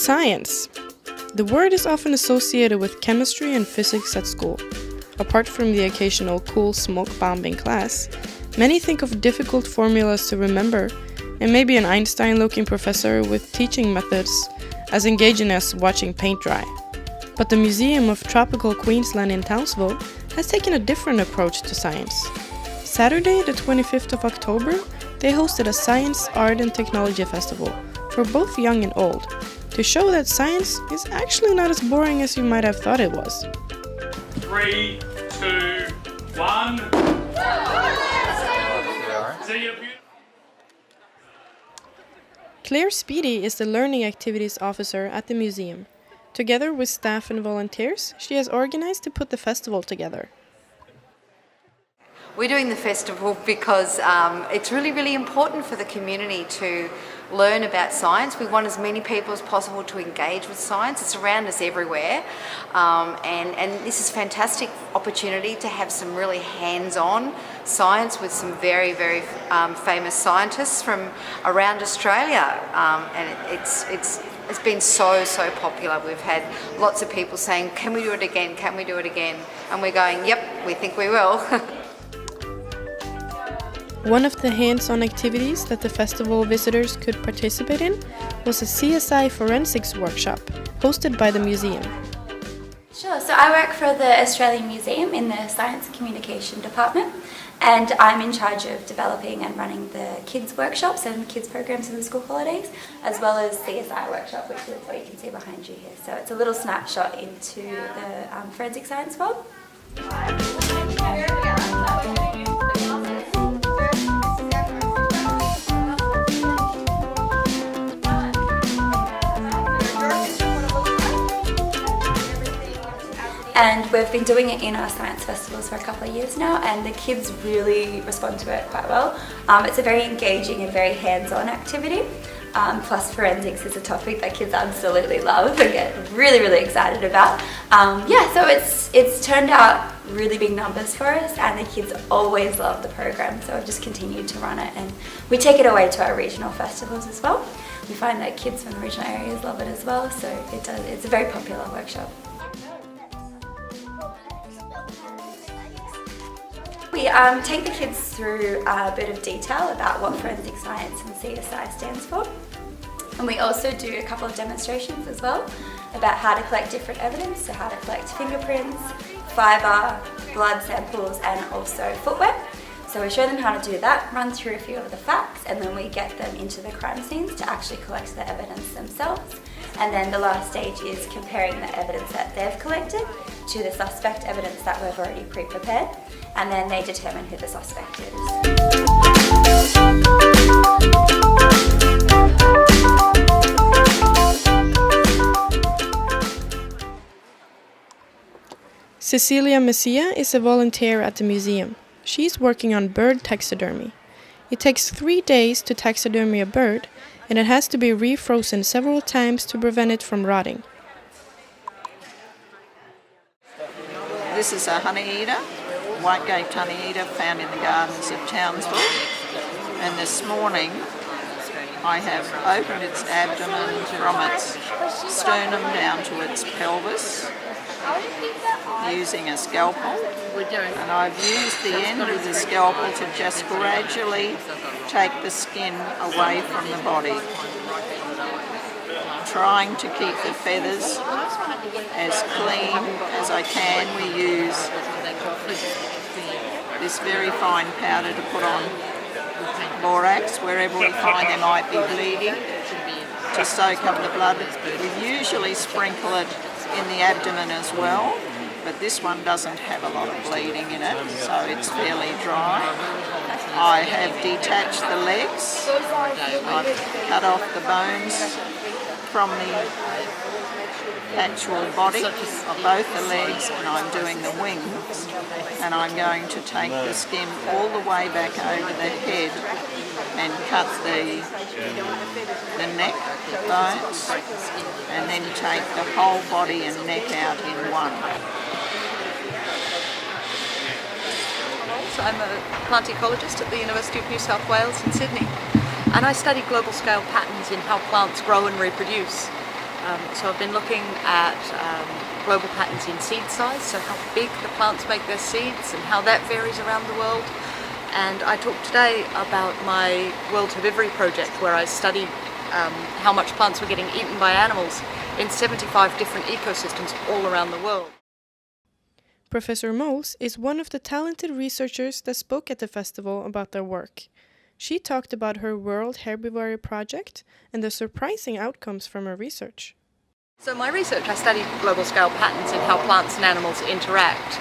Science. The word is often associated with chemistry and physics at school. Apart from the occasional cool smoke bomb in class, many think of difficult formulas to remember, and maybe an Einstein-looking professor with teaching methods as engaging as watching paint dry. But the Museum of Tropical Queensland in Townsville has taken a different approach to science. Saturday, the 25th of October, they hosted a Science, Art and Technology Festival for both young and old, to show that science is actually not as boring as you might have thought it was. 3, 2, 1. See you. Claire Speedy is the Learning Activities Officer at the museum. Together with staff and volunteers, she has organized to put the festival together. We're doing the festival because it's really important for the community to learn about science. We want as many people as possible to engage with science. It's around us everywhere, and this is a fantastic opportunity to have some really hands-on science with some very famous scientists from around Australia, and it's been so popular. We've had lots of people saying, can we do it again, can we do it again? And we're going, yep, we think we will. One of the hands-on activities that the festival visitors could participate in was a CSI forensics workshop hosted by the museum. Sure, so I work for the Australian Museum in the Science and Communication Department, and I'm in charge of developing and running the kids workshops and kids programs in the school holidays, as well as CSI workshop, which is what you can see behind you here. So it's a little snapshot into the forensic science world. And we've been doing it in our science festivals for a couple of years now, and the kids really respond to it quite well. It's a very engaging and very hands-on activity. Plus forensics is a topic that kids absolutely love and get really excited about. So it's turned out really big numbers for us, and the kids always love the program, so we've just continued to run it, and we take it away to our regional festivals as well. We find that kids from the regional areas love it as well, so it's a very popular workshop. We take the kids through a bit of detail about what forensic science and CSI stands for. And we also do a couple of demonstrations as well about how to collect different evidence, so how to collect fingerprints, fibre, blood samples and also footwear. So we show them how to do that, run through a few of the facts, and then we get them into the crime scenes to actually collect the evidence themselves. And then the last stage is comparing the evidence that they've collected to the suspect evidence that we've already pre-prepared, and then they determine who the suspect is. Cecilia Messia is a volunteer at the museum. She's working on bird taxidermy. It takes 3 days to taxidermy a bird, and it has to be refrozen several times to prevent it from rotting. This is a honey-eater, white-gaped honey-eater found in the gardens of Townsville. And this morning I have opened its abdomen from its sternum down to its pelvis using a scalpel, and I've used the end of the scalpel to just gradually take the skin away from the body, trying to keep the feathers as clean as I can. We use this very fine powder to put on borax wherever we find there might be bleeding to soak up the blood. We usually sprinkle it in the abdomen as well, but this one doesn't have a lot of bleeding in it, so it's fairly dry. I have detached the legs. I've cut off the bones from the actual body of both the legs, and I'm doing the wings, and I'm going to take the skin all the way back over the head and cut the neck bones, and then take the whole body and neck out in one. I'm a plant ecologist at the University of New South Wales in Sydney, and I study global scale patterns in how plants grow and reproduce. So I've been looking at global patterns in seed size, so how big the plants make their seeds and how that varies around the world. And I talked today about my World Herbivory project, where I studied how much plants were getting eaten by animals in 75 different ecosystems all around the world. Professor Moles is one of the talented researchers that spoke at the festival about their work. She talked about her World Herbivory project and the surprising outcomes from her research. So my research, I studied global scale patterns in how plants and animals interact.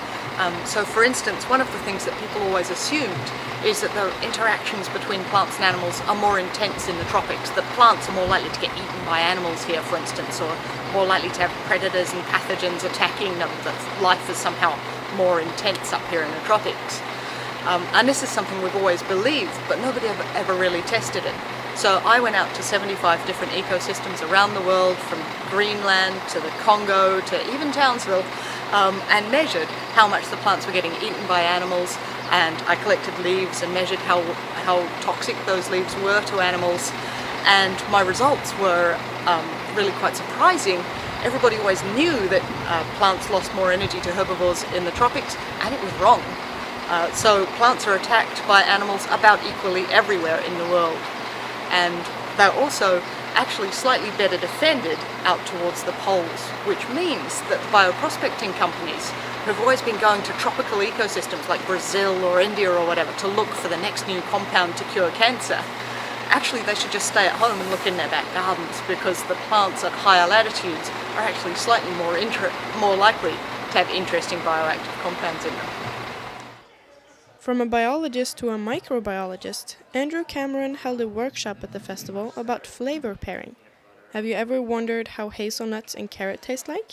So for instance, one of the things that people always assumed is that the interactions between plants and animals are more intense in the tropics, that plants are more likely to get eaten by animals here, for instance, or more likely to have predators and pathogens attacking them, that life is somehow more intense up here in the tropics. And this is something we've always believed, but nobody ever really tested it. So I went out to 75 different ecosystems around the world, from Greenland to the Congo to even Townsville, and measured how much the plants were getting eaten by animals, and I collected leaves and measured how toxic those leaves were to animals, and my results were really quite surprising. Everybody always knew that plants lost more energy to herbivores in the tropics, and it was wrong. So plants are attacked by animals about equally everywhere in the world, and they're also actually slightly better defended out towards the poles, which means that bioprospecting companies who've always been going to tropical ecosystems like Brazil or India or whatever to look for the next new compound to cure cancer, actually they should just stay at home and look in their back gardens, because the plants at higher latitudes are actually slightly more likely to have interesting bioactive compounds in them. From a biologist to a microbiologist, Andrew Cameron held a workshop at the festival about flavor pairing. Have you ever wondered how hazelnuts and carrot taste like?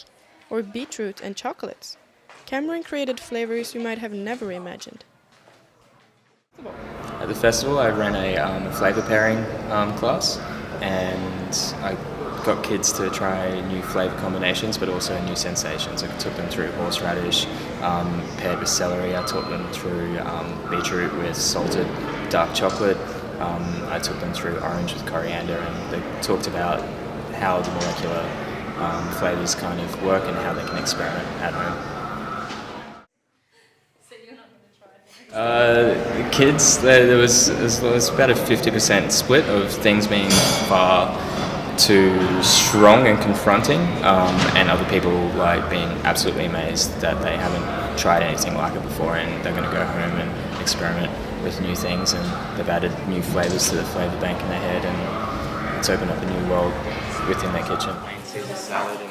Or beetroot and chocolates? Cameron created flavors you might have never imagined. At the festival I ran a flavour pairing class, and I got kids to try new flavour combinations but also new sensations. I took them through horseradish paired with celery. I taught them through beetroot with salted dark chocolate. I took them through orange with coriander, and they talked about how the molecular flavours kind of work and how they can experiment at home. The kids, there was about a 50% split of things being far too strong and confronting, and other people like being absolutely amazed that they haven't tried anything like it before, and they're going to go home and experiment with new things, and they've added new flavours to the flavour bank in their head, and it's opened up a new world within their kitchen. Caesar salad and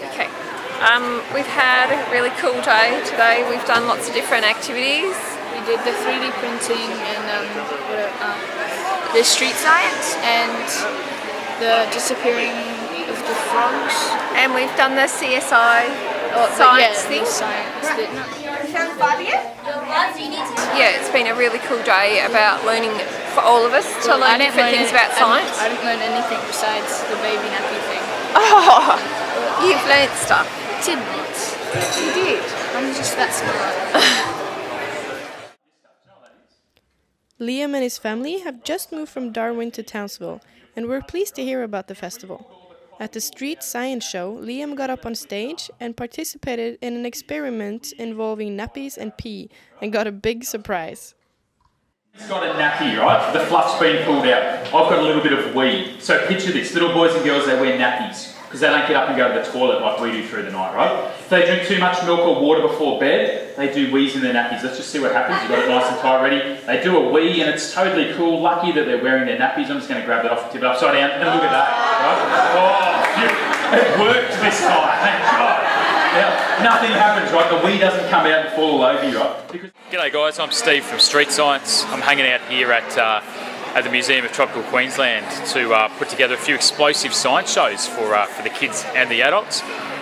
okay. We've had a really cool day today. We've done lots of different activities. We did the 3D printing and the street science and the disappearing of the frogs. And we've done the CSI science thing. Found five yet? Yeah, it's been a really cool day about learning, for all of us, to learn different things about science. I didn't learn anything besides the baby nappy thing. Oh, you've learnt stuff. Tidbits. You did. I'm just that smart. Liam and his family have just moved from Darwin to Townsville, and we're pleased to hear about the festival. At the street science show, Liam got up on stage and participated in an experiment involving nappies and pee, and got a big surprise. It's got a nappy, right? The fluff's been pulled out. I've got a little bit of wee. So picture this, little boys and girls, they wear nappies because they don't get up and go to the toilet like we do through the night, right? If they drink too much milk or water before bed, they do wheeze in their nappies. Let's just see what happens. You've got it nice and tight ready. They do a wee and it's totally cool. Lucky that they're wearing their nappies. I'm just going to grab that off and tip it upside down and look at that, right? Oh, it worked this time, thank God. Yeah, nothing happens, right? The wee doesn't come out and fall all over you, right? G'day guys, I'm Steve from Street Science. I'm hanging out here at the Museum of Tropical Queensland to put together a few explosive science shows for the kids and the adults.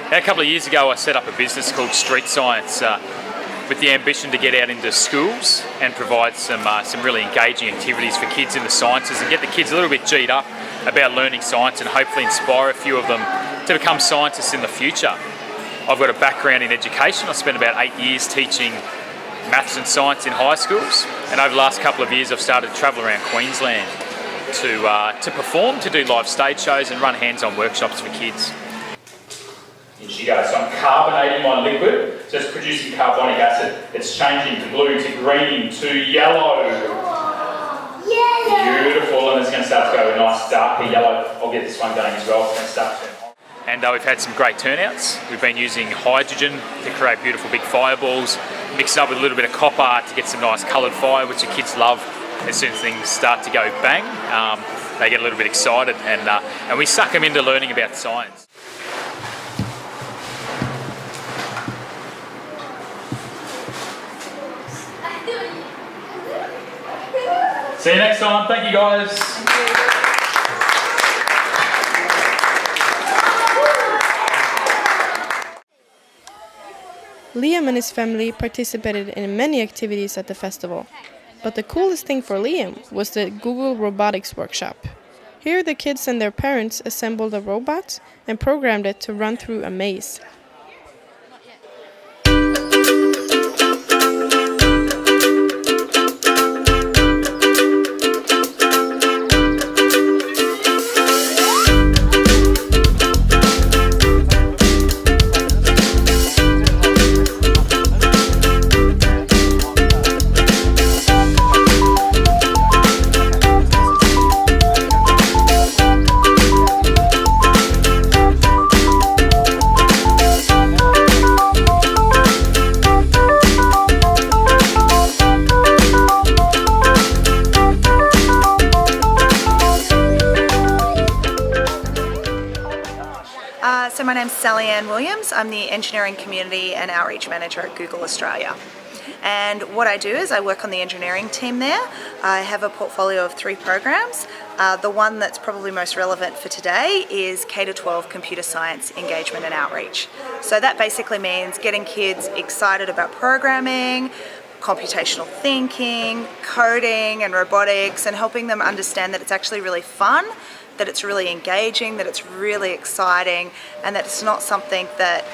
Now, a couple of years ago I set up a business called Street Science with the ambition to get out into schools and provide some really engaging activities for kids in the sciences and get the kids a little bit G'd up about learning science and hopefully inspire a few of them to become scientists in the future. I've got a background in education. I spent about 8 years teaching maths and science in high schools, and over the last couple of years I've started to travel around Queensland to perform, to do live stage shows and run hands-on workshops for kids. In she goes. So I'm carbonating my liquid, so it's producing carbonic acid. It's changing to blue, to green, to yellow. Beautiful, and it's going to start to go a nice darker yellow. I'll get this one going as well. It's going to start to turn hot. And we've had some great turnouts. We've been using hydrogen to create beautiful big fireballs, mixed up with a little bit of copper to get some nice coloured fire, which the kids love. As soon as things start to go bang, they get a little bit excited, and we suck them into learning about science. See you next time. Thank you, guys. Liam and his family participated in many activities at the festival, but the coolest thing for Liam was the Google Robotics workshop. Here the kids and their parents assembled a robot and programmed it to run through a maze. So my name's Sally Ann Williams. I'm the Engineering Community and Outreach Manager at Google Australia. And what I do is I work on the engineering team there. I have a portfolio of 3 programs. The one that's probably most relevant for today is K-12 computer science engagement and outreach. So that basically means getting kids excited about programming, computational thinking, coding and robotics, and helping them understand that it's actually really fun, that it's really engaging, that it's really exciting, and that it's not something that,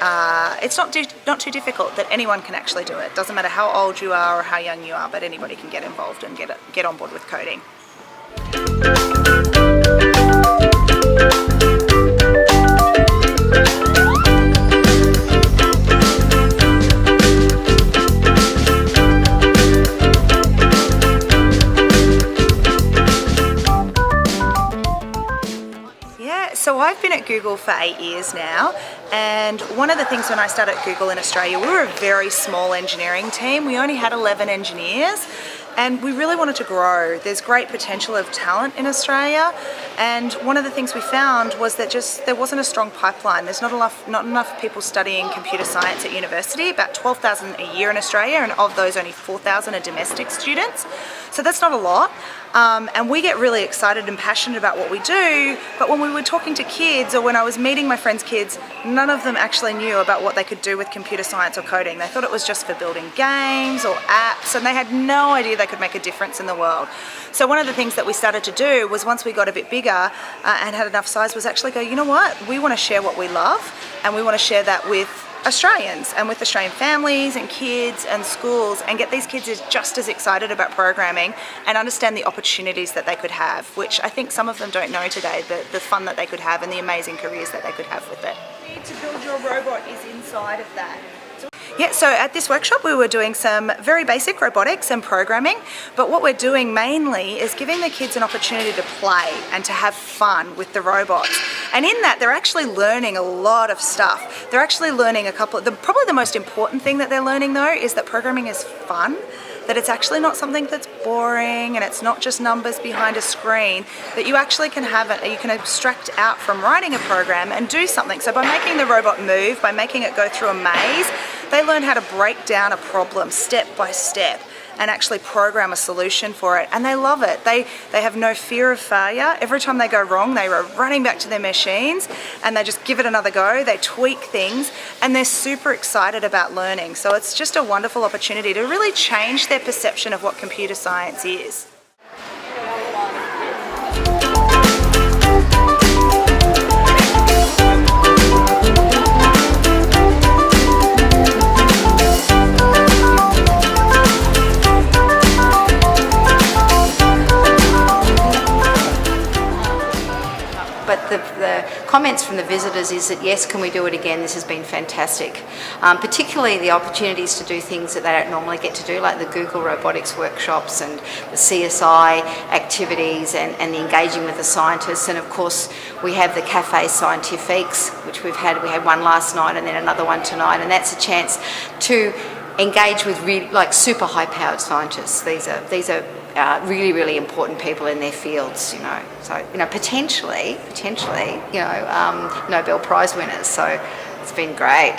it's not too difficult, that anyone can actually do it. Doesn't matter how old you are or how young you are, but anybody can get involved and get on board with coding. So I've been at Google for 8 years now, and one of the things when I started at Google in Australia, we were a very small engineering team. We only had 11 engineers, and we really wanted to grow. There's great potential of talent in Australia, and one of the things we found was that just there wasn't a strong pipeline. There's not enough people studying computer science at university, about 12,000 a year in Australia, and of those only 4,000 are domestic students. So that's not a lot. And we get really excited and passionate about what we do, but when we were talking to kids or when I was meeting my friends' kids, none of them actually knew about what they could do with computer science or coding. They thought it was just for building games or apps, and they had no idea they could make a difference in the world. So one of the things that we started to do was, once we got a bit bigger and had enough size, was actually go, you know what, we want to share what we love, and we want to share that with Australians and with Australian families and kids and schools, and get these kids just as excited about programming and understand the opportunities that they could have, which I think some of them don't know today, the fun that they could have and the amazing careers that they could have with it. To build your robot is inside of that. Yeah, so at this workshop we were doing some very basic robotics and programming, but what we're doing mainly is giving the kids an opportunity to play and to have fun with the robots. And in that, they're actually learning a lot of stuff. They're actually learning probably the most important thing that they're learning though is that programming is fun, that it's actually not something that's boring and it's not just numbers behind a screen, that you actually can have it, you can abstract out from writing a program and do something. So by making the robot move, by making it go through a maze, they learn how to break down a problem step by step and actually program a solution for it, and they love it. They have no fear of failure. Every time they go wrong, they are running back to their machines and they just give it another go. They tweak things and they're super excited about learning. So it's just a wonderful opportunity to really change their perception of what computer science is. but the comments from the visitors is that yes, can we do it again? This has been fantastic. Particularly the opportunities to do things that they don't normally get to do, like the Google robotics workshops and the CSI activities and the engaging with the scientists. And of course, we have the Café Scientifiques, which we had one last night and then another one tonight, and that's a chance to engage with really, like, super high-powered scientists. These are really, really important people in their fields, you know. So, you know, potentially, you know, Nobel Prize winners. So it's been great.